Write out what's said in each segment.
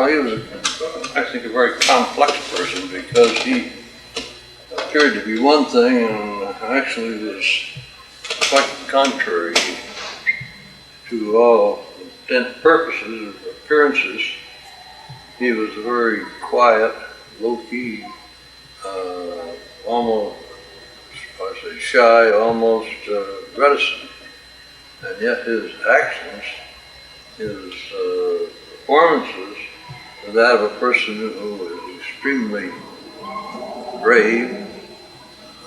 Well, he was, I think, a very complex person because he appeared to be one thing and actually was quite contrary to all intent and purposes, appearances. He was very quiet, low-key, almost, I say shy, almost reticent. And yet his actions, his performances, are that of a person who is extremely brave,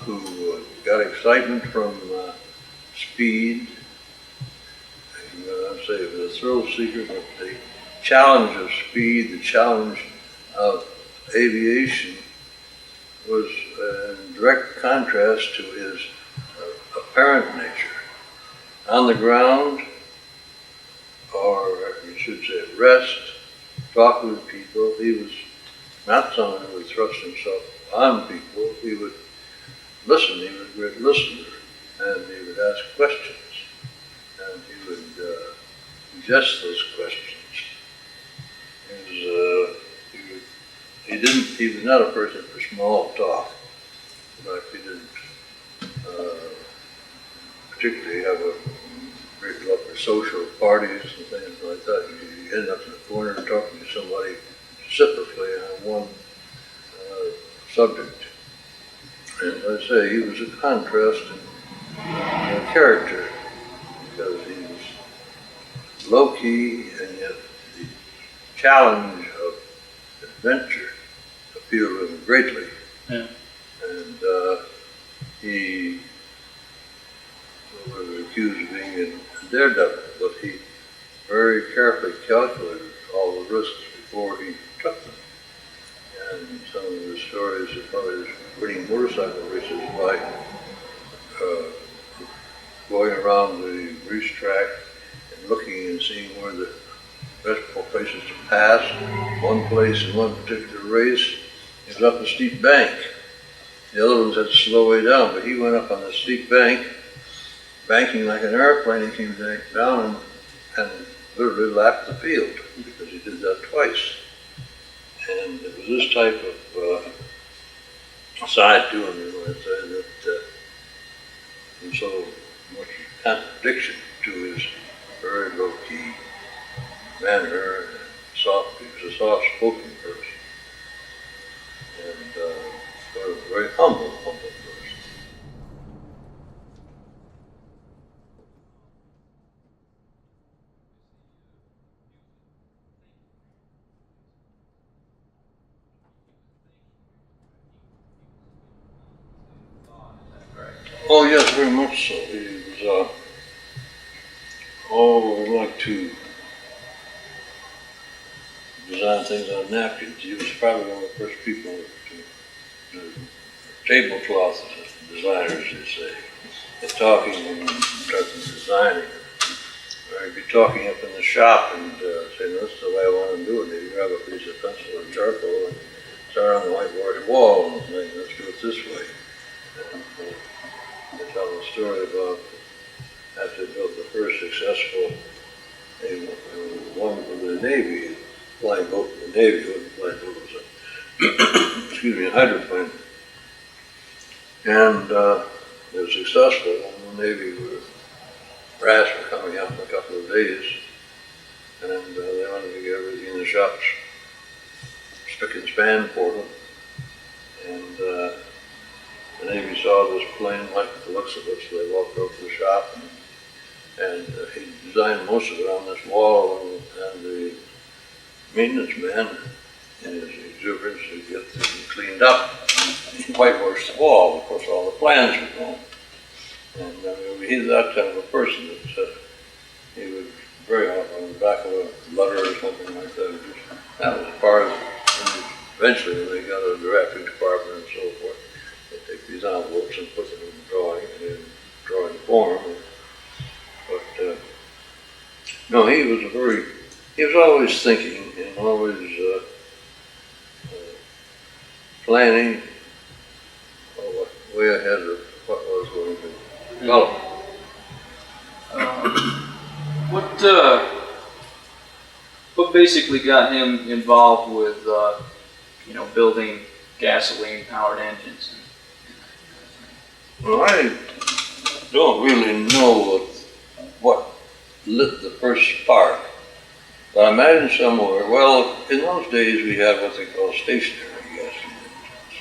who got excitement from speed. I'd say it was a thrill seeker, but the challenge of speed, the challenge of aviation was in direct contrast to his apparent nature. On the ground, or you should say at rest, talking with people, he was not someone who would thrust himself on people. He would listen, he was a great listener, and he would ask questions, and he would suggest those questions. He was not a person for small talk. In fact, he didn't particularly have a great love for social parties and things like that. You end up in the corner talking to somebody specifically on one subject. And I say he was a contrast in character because he was low-key, and yet the challenge of adventure appealed to him greatly. Yeah. And he was accused of being a daredevil, but he very carefully calculated all the risks before he took them. And some of the stories about his winning motorcycle races by going around the racetrack and looking and seeing where the best places to pass. One place in one particular race, it was up a steep bank. The other ones had to slow way down, but he went up on the steep bank, banking like an airplane. He came down and literally lapped the field because he did that twice. And it was this type of side to him, you might say, that and so much contradiction to his very low-key manner, and soft. He was a soft-spoken person, and a very humble person. Oh yes, very much so. He was, like to design things on napkins. He was probably one of the first people to do tablecloth designers, they say. And talking and designing. Or he'd be talking up in the shop and saying, "This is the way I want to do it." He'd grab a piece of pencil and charcoal and start on the whiteboard wall and say, "Let's do it this way." And, they tell a story about after they built the first successful one for the Navy, flying boat for the Navy, flying boat was a hydroplane. And it was successful, and the Navy brass were coming out in a couple of days, and they wanted to get everything in the shops spick and span for them. And the Navy saw this plane, liked the looks of it, so they walked over to the shop, and he designed most of it on this wall, and the maintenance man, in his exuberance to get things cleaned up, he whitewashed the wall. Of course, all the plans were gone. And he's that kind of a person that he would very often on the back of a letter or something like that. That was part of it. Eventually, when they got a drafting department and so forth, they take these envelopes and put them in drawing form. But no, he was always thinking and always planning way ahead of what was going to develop. what basically got him involved with, building gasoline-powered engines? Well, I don't really know what lit the first spark, but I imagine somewhere, well, in those days we had what they call stationary gas engines.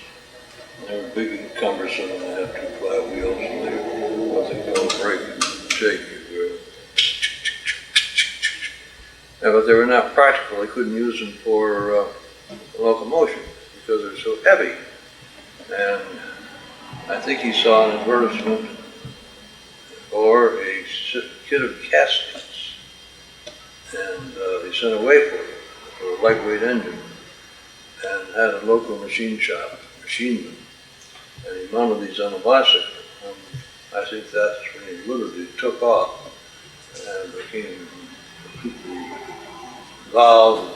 They were big and cumbersome, and they had two flat wheels, and they were what they call brake and shake. Yeah, but they were not practical. They couldn't use them for locomotion because they're so heavy. And I think he saw an advertisement for a kit of caskets, and he sent away for a lightweight engine, and had a local machine shop machine them, and he mounted these on a bicycle. And I think that's when he literally took off and became completely involved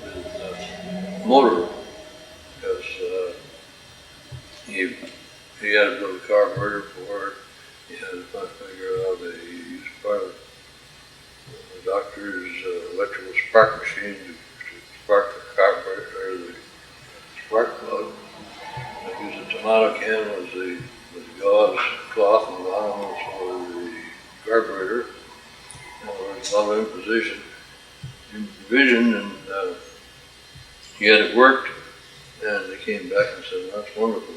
with motor, because he had to build a carburetor for it. He had to figure out that he used part of the doctor's electrical spark machine to spark the carburetor, or the spark plug. And used a tomato can was the gauze cloth, and the bottom was for the carburetor. And there was a lot of imposition, and he had it worked, and they came back and said, "That's wonderful."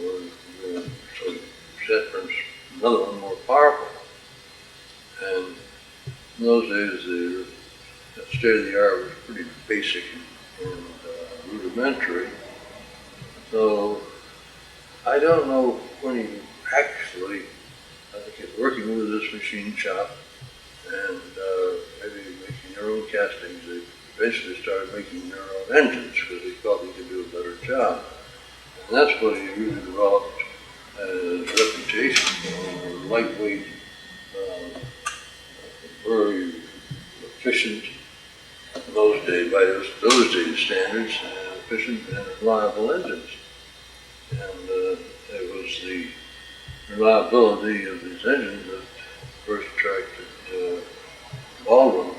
So he set for another one more powerful. And in those days, the state of the art was pretty basic and rudimentary. So I don't know when he actually, I think he's working with this machine shop and maybe making their own castings. They eventually started making their own engines because they thought he could do a better job. And that's what he really developed as reputation for lightweight, very efficient in those days, by those days standards, efficient and reliable engines. And it was the reliability of these engines that first attracted Baldwin,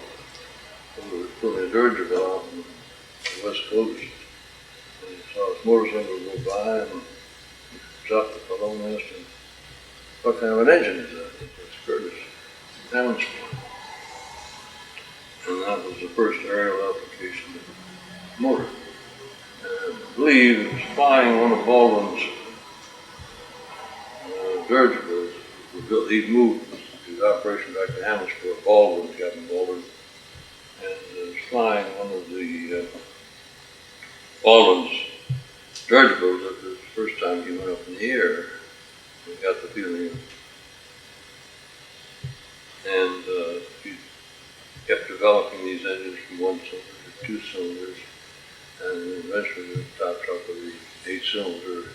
who was putting a dirge out on the West Coast. And he saw his motorcycle go by, and dropped the fellow and asked him, "What kind of an engine is that?" He said, "It's Curtis Hammondsport." And that was the first aerial application of motor. And I believe it was flying one of Baldwin's dirigibles. He moved his operation back to Hammondsport, Baldwin, Captain Baldwin, and was flying one of the Baldwin's dirigibles. That was the first time he went up in the air. He got the feeling, and he kept developing these engines from one cylinder to two cylinders, and eventually the top of the 8-cylinder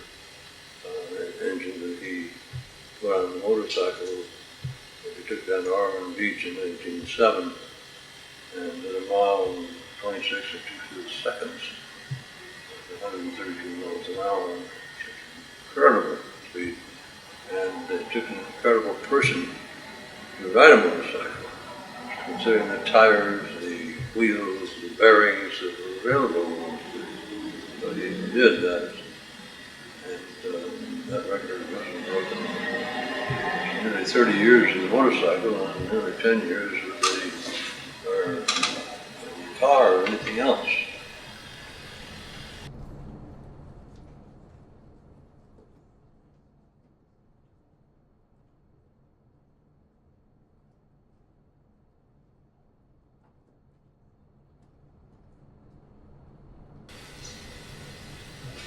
engine that he put on the motorcycle that he took down to Ormond Beach in 1907, and did a mile in 26 and 2/5 seconds, 132 miles an hour, incredible speed. And it took an incredible person to ride a motorcycle, considering the tires, the wheels, the bearings that were available in those days. So he did that, and that record wasn't broken. Nearly 30 years with the motorcycle, and nearly 10 years with the car or anything else.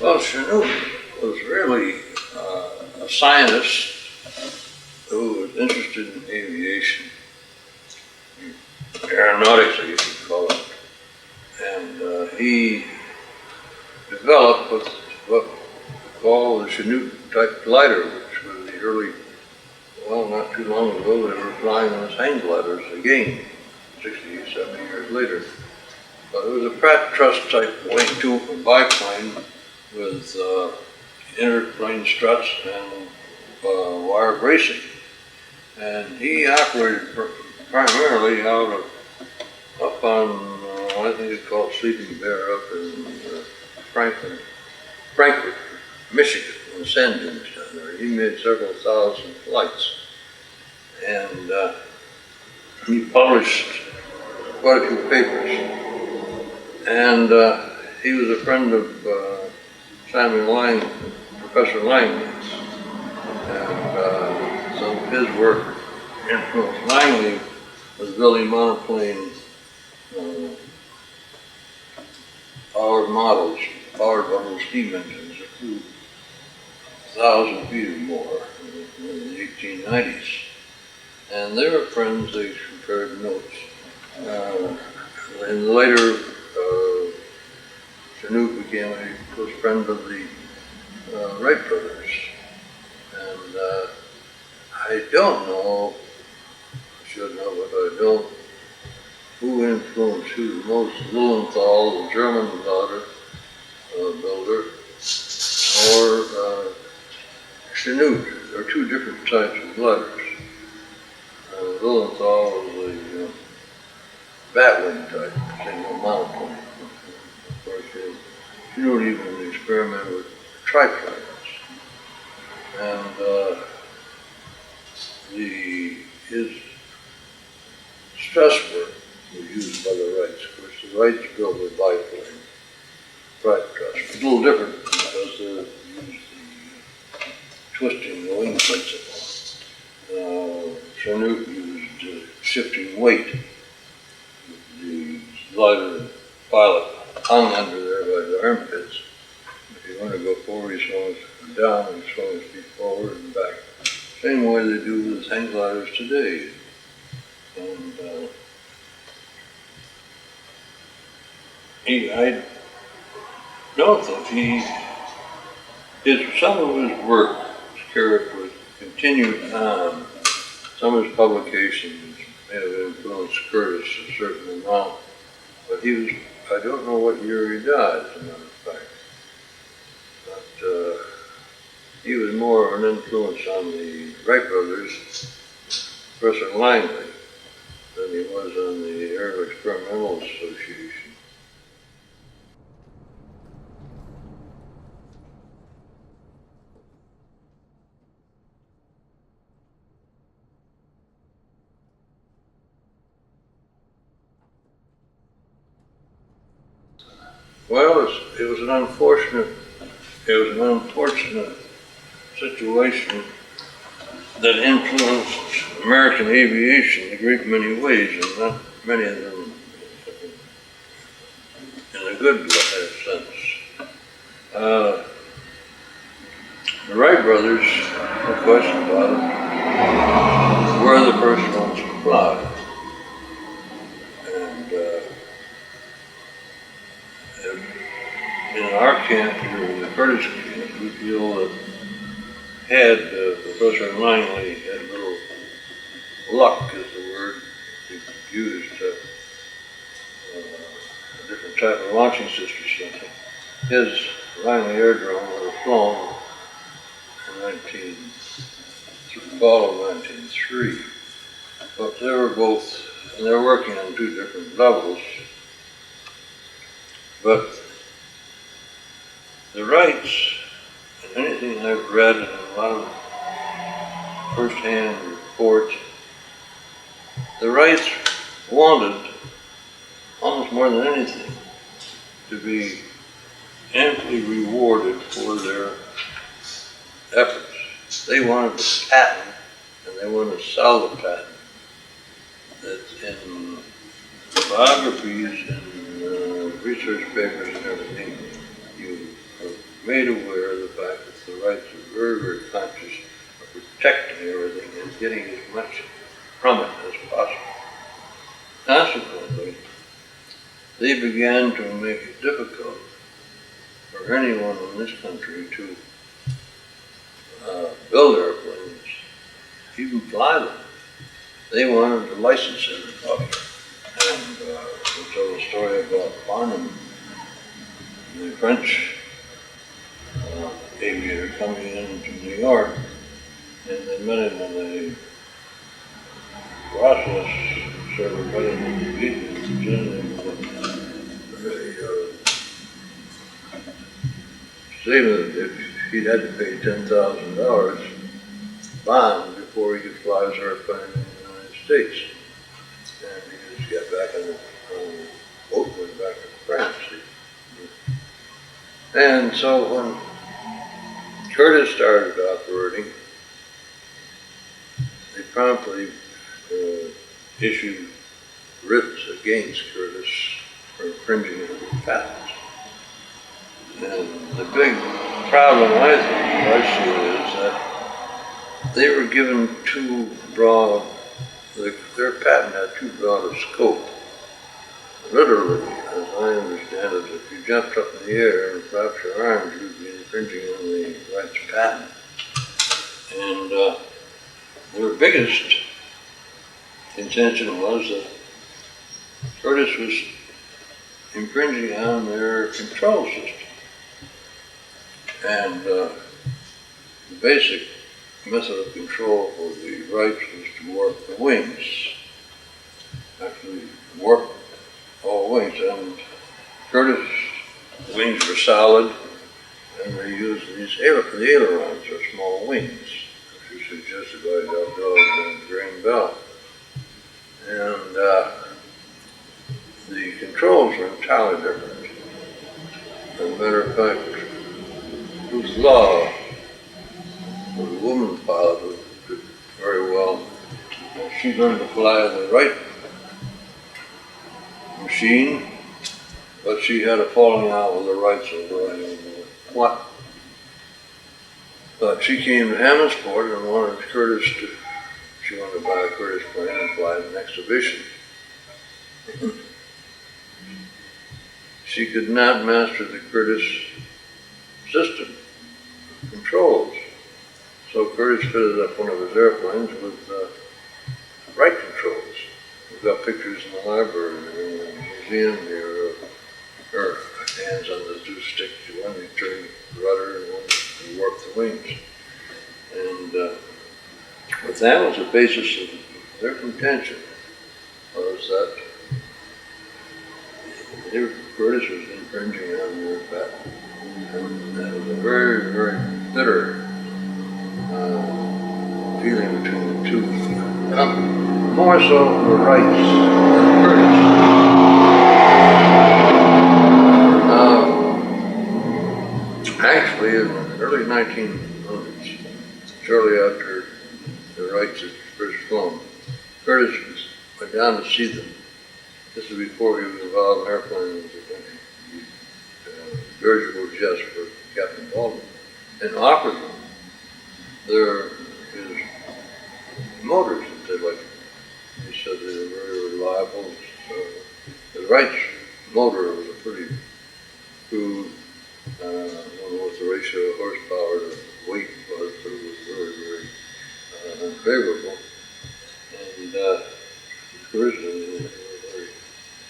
Well, Chanute was really a scientist who was interested in aviation, aeronautics, I guess you'd call it. And he developed what we call the Chanute type glider, which was the early, well, not too long ago, they were flying those hang gliders again, 60, 70 years later. But it was a Pratt truss type wing tube biplane with interplane struts and wire bracing. And he operated primarily out of up on one, I think it's called Sleeping Bear, up in Frankfurt, Michigan, in the sand dunes down there. He made several thousand flights. And he published quite a few papers. And he was a friend of Simon Lang, Professor Langley's. And some of his work influenced Langley was building monoplane powered models, powered bubble steam engines that flew 1,000 feet or more in the 1890s. And they were friends, they compared notes. And later, Chanute became a close friend of the Wright brothers. And I don't know, I should know, but I don't, who influenced who the most, Lilienthal, the German builder, or Chanute. There are two different types of letters. Lilienthal was the batwing type, single monoplane. Of course, Chanute even experimented with triplanes. And his stress work was used by the Wrights. Of course, the Wrights built a biplane, Wright truss. It's a little different because they used the twisting the wing principle. Chanute used shifting weight. The glider pilot hung under there by the armpits. If you want to go forward, he swung his down and swung his feet forward and back. Same way they do with hang gliders today. And I don't think some of his work was carried with continued on. Some of his publications may have influenced Curtis a certain amount, but I don't know what year he died, as a matter of fact. But he was more of an influence on the Wright brothers, Professor Langley, than he was on the Aero Experimental Association. Well, it was an unfortunate situation that influenced American aviation in a great many ways, and not many of them in a good sense. The Wright brothers, no question about it, were the first ones to fly. And in our camp here, in the Curtis camp, we feel that had Professor Langley had a little luck, is the word he used, a different type of launching system. His Langley aerodrome would have flown in fall of 1903. But they were both, and they're working on two different levels. But the Wrights, and anything I've read in a lot of first-hand reports, the Wrights wanted, almost more than anything, to be amply rewarded for their efforts. They wanted the patent, and they wanted to sell the patent. That in biographies and research papers and everything, you are made aware of the fact that the Wrights are very, very conscious of protecting everything and getting as much from it as possible. Consequently, they began to make it difficult for anyone in this country to build airplanes, even fly them. They wanted to license everybody. And we told a story about Barnum, the French aviator coming into New York, and they met him in a process server, but in the beginning, statement that if he'd had to pay $10,000 bond before he could fly his airplane in the United States. And he just got back on the boat and went back to France. And so when Curtis started operating, they promptly issued writs against Curtis for infringing on his patents. And the big problem I see is that they were given too broad, their patent had too broad a scope. Literally, as I understand it, if you jumped up in the air and flapped your arms, you'd be infringing on the rights patent. And their biggest intention was that Curtis was infringing on their control system. And the basic method of control for the rights was to warp the wings. Actually, warp all wings. And Curtis' wings were solid, and they used the ailerons, or small wings, which is suggested by Doherty and Graham Bell. And the controls were entirely different. As a matter of fact, Ruth Law, the woman pilot who did very well, she learned to fly the right machine, but she had a falling out with the rights of what? But she came to Hammondsport and wanted she wanted to buy a Curtis plane and fly in an exhibition. She could not master the Curtis system, controls. So Curtis fitted up one of his airplanes with right controls. We've got pictures in the library in the museum here of her hands on the two sticks. One you turn the rudder and one you warp the wings. And but that was the basis of their contention, was that Curtis was infringing on their patent. And that was a very, very bitter feeling between the two companies. More so the rights than Curtis. Actually, in the early 1900s, shortly after the rights had first flown, Curtis went down to see them. This was before he was involved in airplanes, dirigible jets for Captain Baldwin, and offered them his motors that they liked. He said they were very reliable. The Wright's motor was a pretty crude, I don't know what the ratio of horsepower to weight was, but it was very, very unfavorable. And originally they were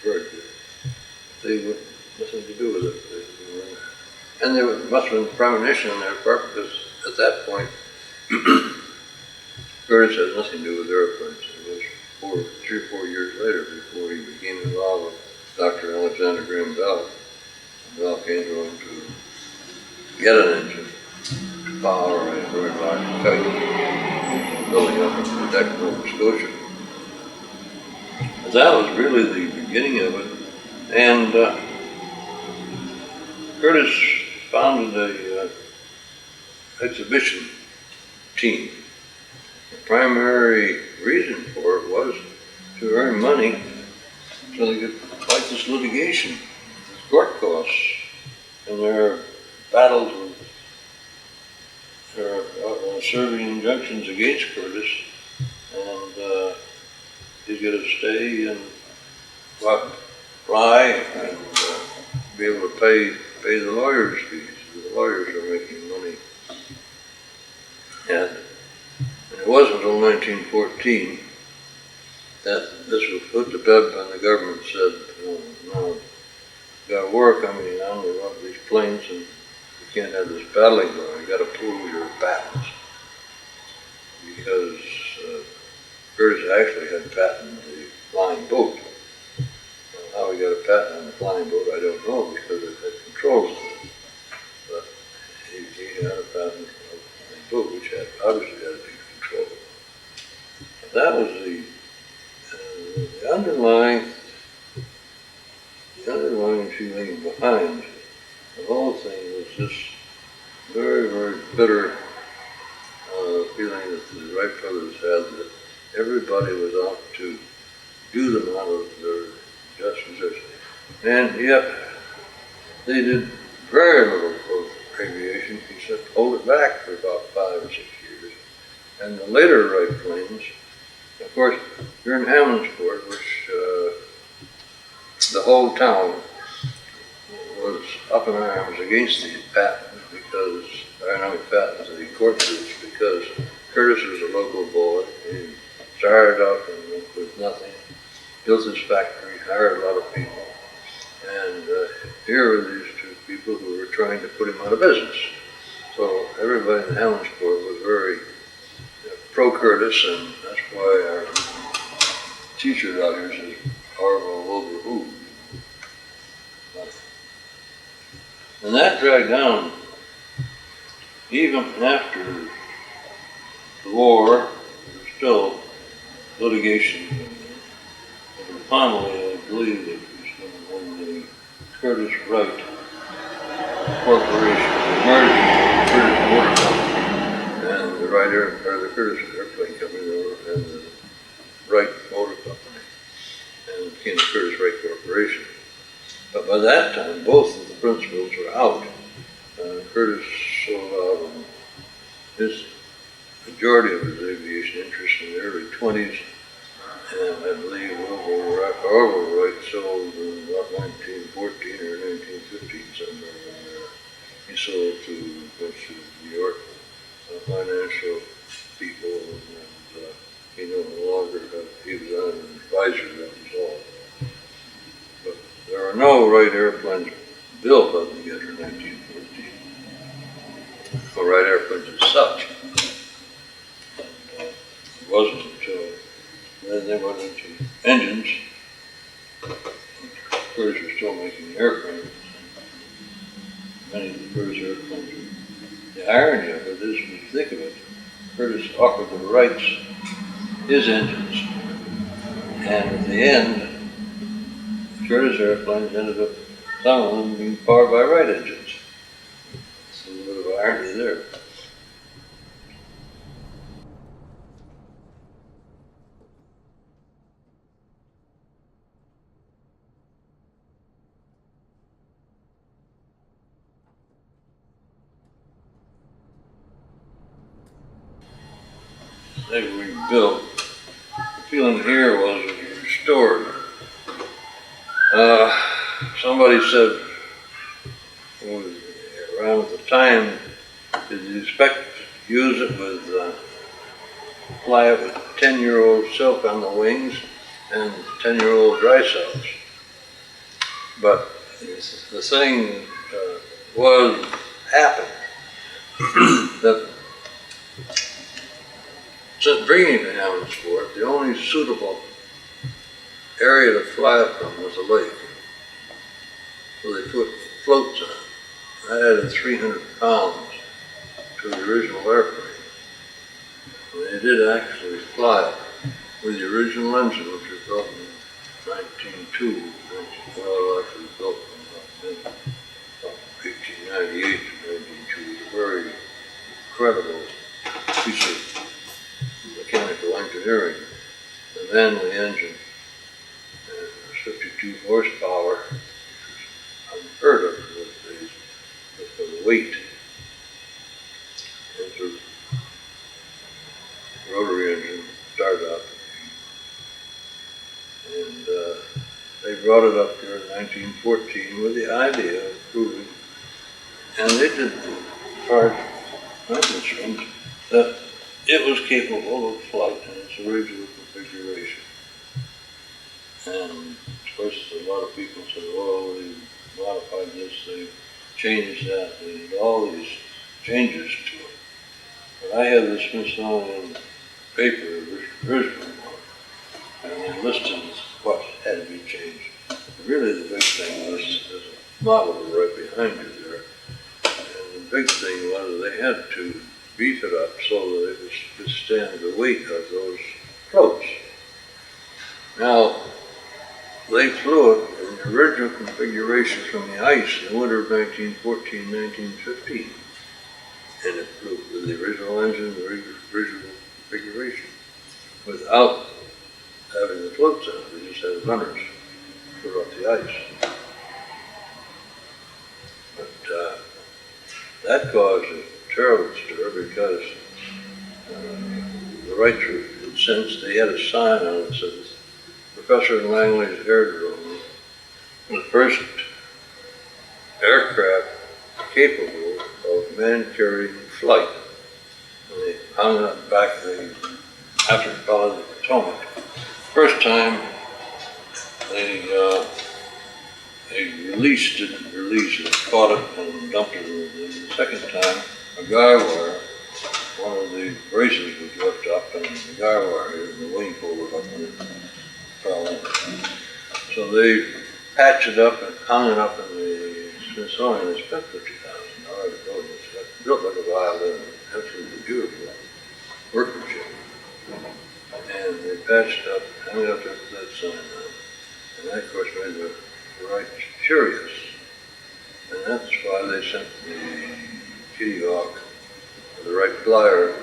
very good. They would nothing to do with it. And there must have been premonition on their part, because at that point, Curtis had nothing to do with airplanes. It was 3 or 4 years later before he became involved with Dr. Alexander Graham Bell. Bell came to him to get an engine to power a very large kite building up in Quebec, Nova Scotia. But that was really the beginning of it. And Curtis founded a exhibition team. The primary reason for it was to earn money so they could fight this litigation, this court costs, and their battles with their serving injunctions against Curtis, and he'd get a stay and go out and fly and be able to pay the lawyers' fees. The lawyers are making money. And it wasn't until 1914 that this was put to bed when the government said, no, we've got a war coming on, we want these planes, and we can't have this battling going, you've got to prove your patents. Because Curtis actually had patented the flying boat. How he got a patent on the flying boat, I don't know, because it had controls on it. But that was the underlying feeling behind the whole thing was this very, very bitter feeling that the Wright brothers had that everybody was out to do them out of their just position. And yet, they did very little for aviation except hold it back for about 5 or 6 years. And the later Wright planes, of course, here in Hammondsport, which the whole town was up in arms against these patents because, the court suits, because Curtis was a local boy. He started out with nothing, built his factory, hired a lot of people, and here were these two people who were trying to put him out of business. So everybody in Hammondsport was very pro-Curtis, and that's why our teacher out here says, Orville over who? And that dragged on even after the war. There was still litigation. And finally, I believe it was when the Curtis Wright Corporation merged with the Curtis Motor Company and the the Curtis Airplane Company and the Wright Motor Company, and it became the Curtis Wright Corporation. But by that time, both of the principals were out. Curtis sold out his majority of his aviation interest in the early 20s, and I believe Orville Wright sold in about 1914 or 1915, somewhere in there. He sold to a bunch of New York financial people, and he no longer he was an advisor, that was all. But there were no Wright airplanes built altogether in 1914. For Wright airplanes as such. It wasn't until then they went into engines. Curtis was still making airplanes. Many of the Curtis airplanes were. The irony of it is, when you think of it, Curtis offered the Wrights his engines. And at the end, Curtis airplanes ended up, some of them being powered by Wright engines. There's a little bit of irony there. They were rebuilt. The feeling here was it was restored. Somebody said, around the time, did you expect to use it with, fly it with 10-year-old silk on the wings and 10-year-old dry cells? But the thing happened that since bringing to Hammondsport, the only suitable area to fly it from was a lake. So they put floats on. That added 300 pounds to the original airplane. And they did actually fly it with the original engine, which was built in 1902. Well, actually built in about 1898 to 1902. It was a very incredible piece of mechanical engineering. And then the engine was 52 horsepower, which was unheard of in those days, for the weight. It was a rotary engine, started out, and they brought it up here in 1914 with the idea of proving, and they did, as far as I'm concerned, that it was capable of flight in its original configuration. And of course, a lot of people said, well, they modified this, they changed that, they did all these changes to it. But I have the Smithsonian paper, the original one, and they listed what had to be changed. Really, the big thing was, there's a model right behind you there, and the big thing was they had to beef it up so that it would withstand the weight of those floats. Now, they flew it in the original configuration from the ice in the winter of 1914, 1915. And it flew with the original engine, the original configuration, without having the floats in it. They just had runners put off the ice. But that caused a terrible stir because the Wrights were incensed. They had a sign on it that said, Professor Langley's Aerodrome, the first aircraft capable of man-carrying flight. And they hung it up back after the Battle of the Potomac. First time they didn't release it, caught it and dumped it in the second time, a guy wire, one of the braces was left up and the guy wire, the wing pulled up and it fell in. So they patched it up and hung it up in the Smithsonian. They spent $50,000 to build it. It's built like a violin, absolutely beautiful workmanship. And they patched it up, hung it up to that sign now. And that, of course, made the Wrights furious. And that's why they sent the Kitty Hawk, the Wright Flyer,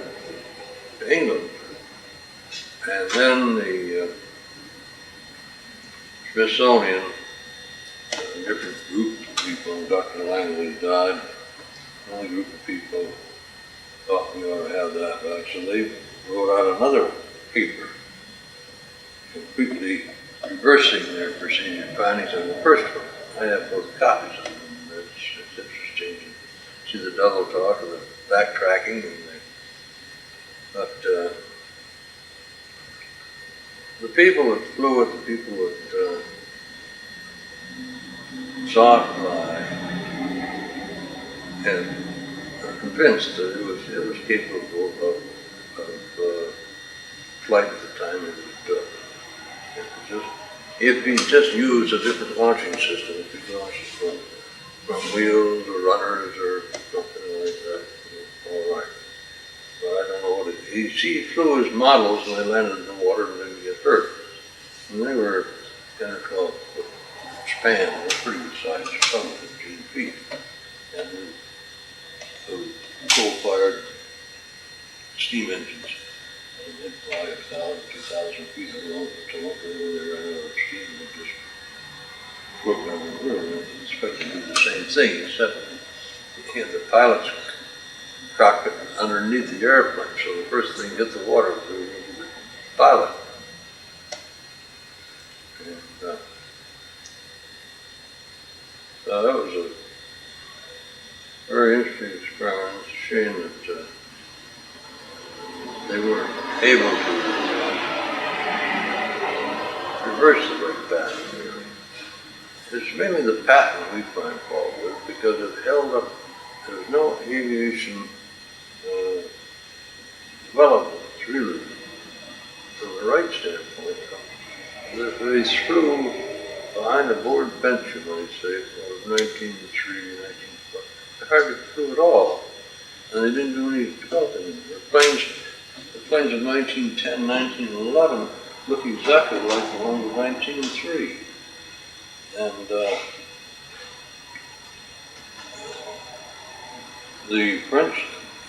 to England. And then the Smithsonian, a different group of people, Dr. Langley died, another group of people thought we ought to have that back. So they wrote out another paper, completely reversing their procedure findings on the first one. I have both copies of them. It's interesting to see the double talk and the backtracking. But the people that flew it, the people that saw it fly, and are convinced that it was capable of flight at the time it was built. If you just use a different launching system, if you launch it from wheels or runners or something like that, all right. But I don't know what it is. He flew his models and they landed in the water and didn't get hurt. And they were 10 or 12 foot span. They were pretty good size, some 15 feet. And the coal-fired steam engines. And they'd fly 1,000, 2,000 feet along the Potomac, and when they ran out of steam, they'd just float down the river. And they expected to do the same thing, except you had the pilot's cockpit underneath the airplane, so the first thing hit the water was the pilot. And, so that was a very interesting experiment. It's a shame that they weren't able to reverse the right pattern. It's mainly the pattern we find fault with because it held up. There was no aviation development, really, from the right standpoint. They threw behind a board bench, you might say, from 1903, 1904. They hardly flew at all, and they didn't do any developing. The planes of 1910, 1911 look exactly like the ones of 1903. And the French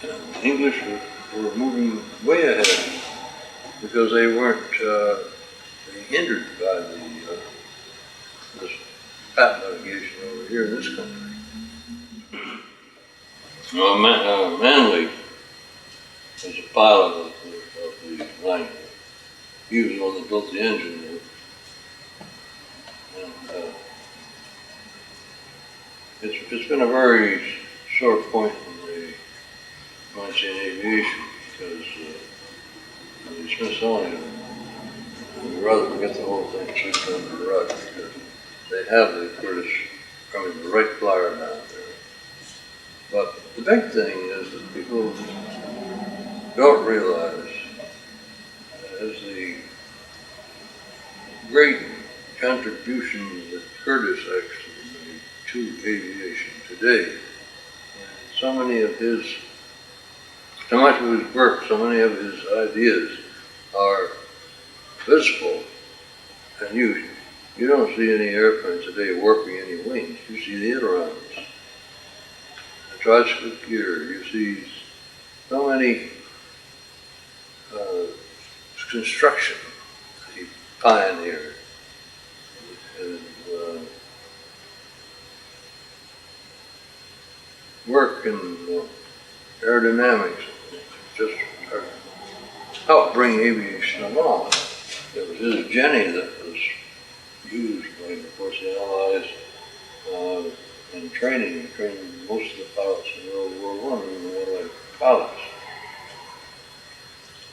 and English were moving way ahead because they weren't hindered by this patent litigation over here in this country. Manley was a pilot of the Langley. He was the one that built the engine. And it's been a very sore point in the aviation because the Smithsonian would rather forget the whole thing and sweep it under the rug because they have the Wright Flyer down there. But the big thing is that people don't realize as the great contributions that Curtiss actually made to aviation today. And so much of his work, so many of his ideas are visible And you don't see any airplanes today working any wings. You see the ailerons, the tricycle gear. You see so many construction that he pioneered. And work in aerodynamics just helped bring aviation along. There was his Jenny that was used by, of course, the Allies in training. They trained most of the pilots in World War I in the Allied pilots.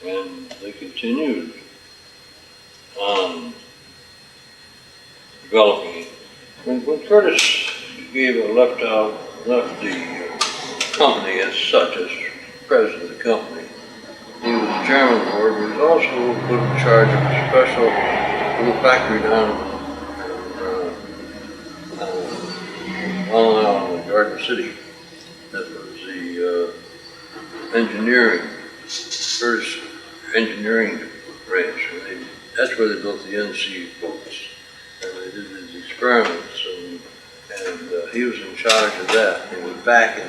And they continued on developing it. When Curtis left the company as such, as president of the company, he was chairman of the board, but he was also put in charge of a special little factory down in Long Island, Garden City. That was the engineering, Curtis engineering branch. That's where they built the NC boats. And they did these experiments, and he was in charge of that. He was back in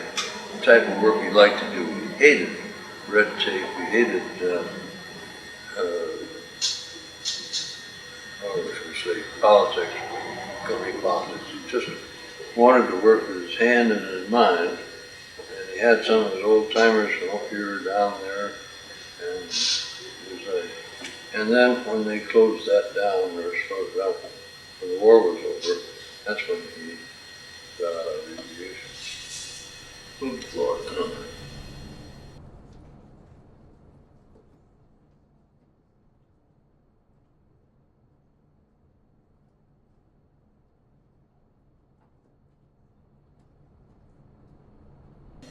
the type of work he liked to do. He hated red tape. He hated, politics, company politics. He just wanted to work with his hand and his mind. And he had some of his old timers from up here down there, and then when they closed that down, or slowed it down, when the war was over, that's when he got out of aviation. Moved to Florida.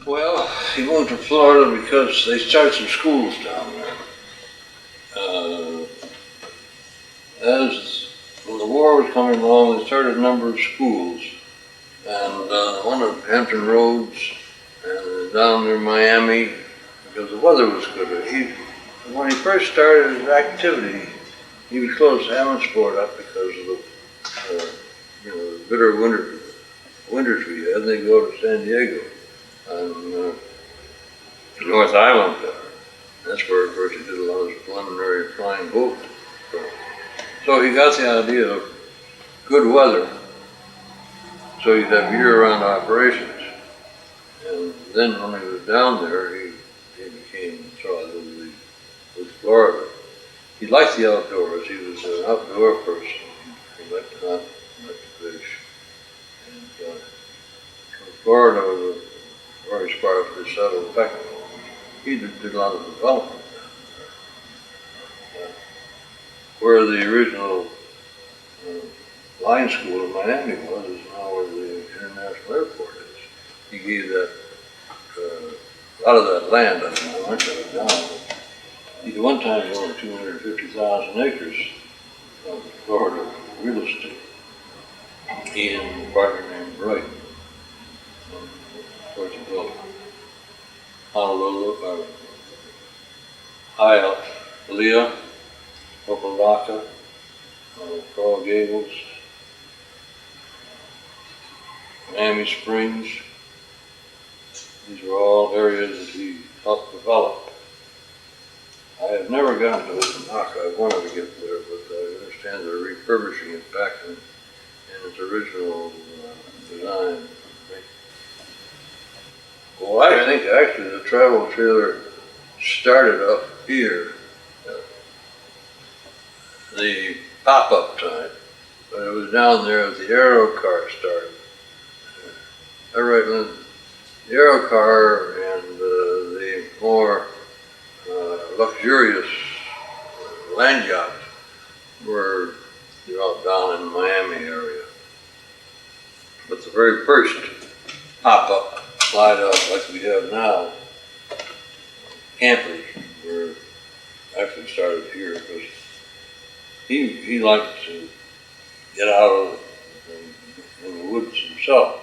Well, he moved to Florida because they started some schools down there. When the war was coming along, they started a number of schools, and one of Hampton Roads, and down near Miami, because the weather was good. When he first started his activity, he would close Hammondsport up because of the bitter winters we had. And they'd go to San Diego on North Island there. That's where, of course, he did a lot of his preliminary flying boat. So he got the idea of good weather, so you'd have year-round operations. And then when he was down there, he became involved with Florida. He liked the outdoors. He was an outdoor person. He liked to hunt, he liked to fish. And Florida was a very sparsely settled. In fact, he did a lot of development down there. Where the original line school in Miami was is now where the International Airport is. He gave that, a lot of that land, I don't know, I shut it down. He one time owned 250,000 acres of Florida real estate. He and a partner named Bright. Of course, he built Honolulu, Hialeah, Opelika, Coral Gables, Miami Springs. These were all areas that he helped develop. I have never gotten to Opelika. I wanted to get there, but I understand they're refurbishing it back in its original design. Well, I think actually the travel trailer started up here, the pop-up time, but it was down there that the aero car started. The aero car and the more luxurious land yachts were developed down in the Miami area. But the very first pop-up slide out like we have now, campers were actually started here because he liked to get out in the woods himself.